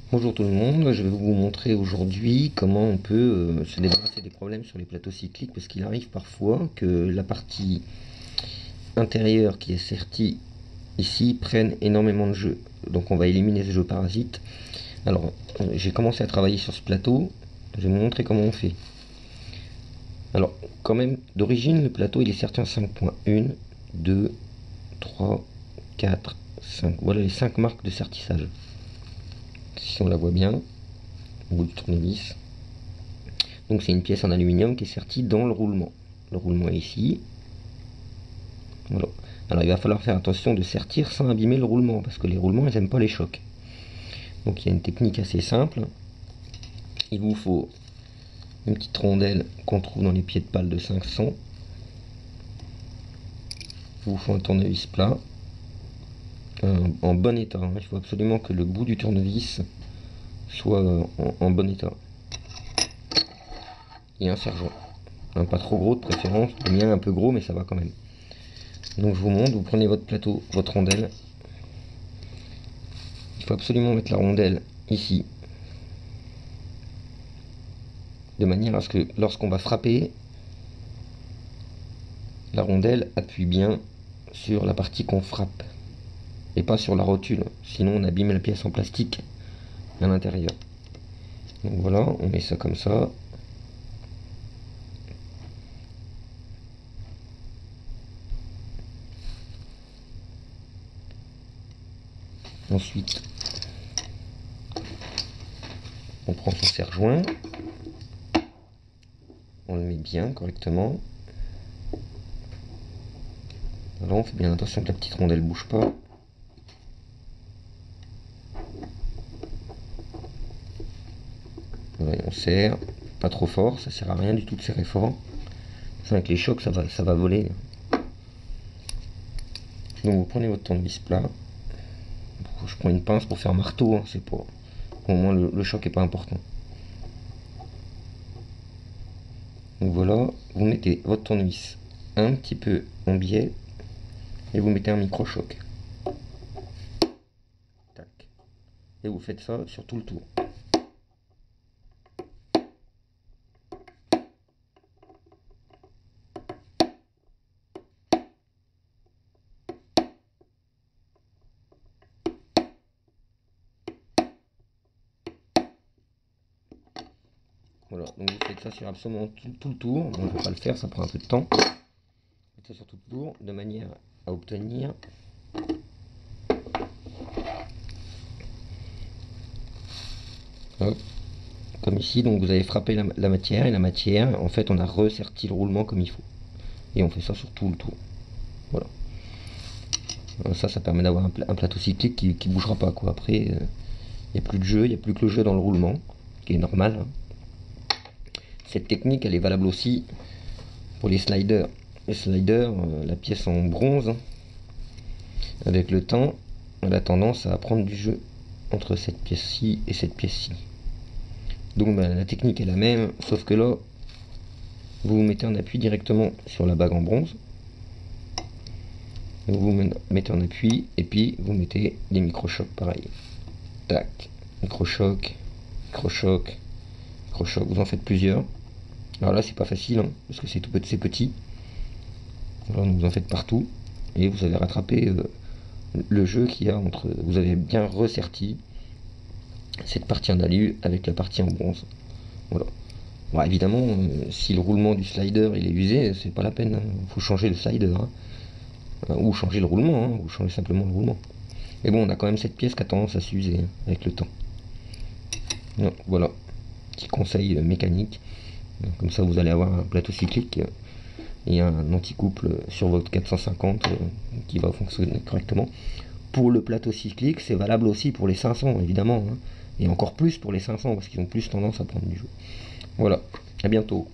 Bonjour tout le monde, je vais vous montrer aujourd'hui comment on peut se débarrasser des problèmes sur les plateaux cycliques, parce qu'il arrive parfois que la partie intérieure qui est sertie ici prenne énormément de jeu. Donc on va éliminer ce jeu parasite. Alors j'ai commencé à travailler sur ce plateau, je vais vous montrer comment on fait. Alors quand même d'origine le plateau il est serti en 5 points, 1, 2, 3, 4, 5, voilà les 5 marques de sertissage. Si on la voit bien, au bout du tournevis. Donc c'est une pièce en aluminium qui est sertie dans le roulement. Le roulement est ici. Voilà. Alors il va falloir faire attention de sertir sans abîmer le roulement, parce que les roulements ils n'aiment pas les chocs. Donc il y a une technique assez simple. Il vous faut une petite rondelle qu'on trouve dans les pieds de pale de 500. Il vous faut un tournevis plat, en bon état. Il faut absolument que le bout du tournevis soit en bon état. Et un serre-joint. Pas trop gros de préférence, le mien est un peu gros mais ça va quand même. Donc je vous montre, vous prenez votre plateau, votre rondelle. Il faut absolument mettre la rondelle ici, de manière à ce que lorsqu'on va frapper, la rondelle appuie bien sur la partie qu'on frappe et pas sur la rotule, sinon on abîme la pièce en plastique à l'intérieur. Donc voilà, on met ça comme ça. Ensuite, on prend son serre-joint, on le met bien correctement. Alors on fait bien attention que la petite rondelle bouge pas. Voilà, on serre, pas trop fort, ça sert à rien du tout de serrer fort. Avec les chocs ça va voler. Donc vous prenez votre tournevis plat. Je prends une pince pour faire marteau, hein, c'est pas. Au moins le choc est pas important. Donc voilà, vous mettez votre tournevis un petit peu en biais et vous mettez un micro-choc. Tac. Et vous faites ça sur tout le tour. Voilà, donc vous faites ça sur absolument tout le tour. Bon, je ne vais pas le faire, ça prend un peu de temps. Faites ça sur tout le tour, de manière à obtenir comme ici. Donc vous avez frappé la matière, et la matière, en fait, on a resserti le roulement comme il faut. Et on fait ça sur tout le tour. Voilà. Ça permet d'avoir un plateau cyclique qui bougera pas, quoi. Après, il n'y a plus de jeu, il n'y a plus que le jeu dans le roulement, ce qui est normal. Cette technique, elle est valable aussi pour les sliders. Les sliders, la pièce en bronze, avec le temps, elle a tendance à prendre du jeu entre cette pièce-ci et cette pièce-ci. Donc la technique est la même, sauf que là, vous mettez un appui directement sur la bague en bronze. Vous mettez en appui et puis vous mettez des micro-chocs pareil. Tac, micro-choc, micro-choc, micro-choc. Vous en faites plusieurs. Alors là c'est pas facile hein, parce que c'est tout petit, c'est petit. Alors vous en faites partout et vous avez rattrapé le jeu qu'il y a entre. Vous avez bien resserti cette partie en alu avec la partie en bronze. Voilà. Bon, évidemment, si le roulement du slider il est usé, c'est pas la peine. Hein. Faut changer le slider. Hein. Ou changer le roulement, hein, ou changer simplement le roulement. Mais bon, on a quand même cette pièce qui a tendance à s'user hein, avec le temps. Donc, voilà, petit conseil mécanique. Comme ça, vous allez avoir un plateau cyclique et un anti-couple sur votre 450 qui va fonctionner correctement. Pour le plateau cyclique, c'est valable aussi pour les 500, évidemment. Hein, et encore plus pour les 500, parce qu'ils ont plus tendance à prendre du jeu. Voilà, à bientôt.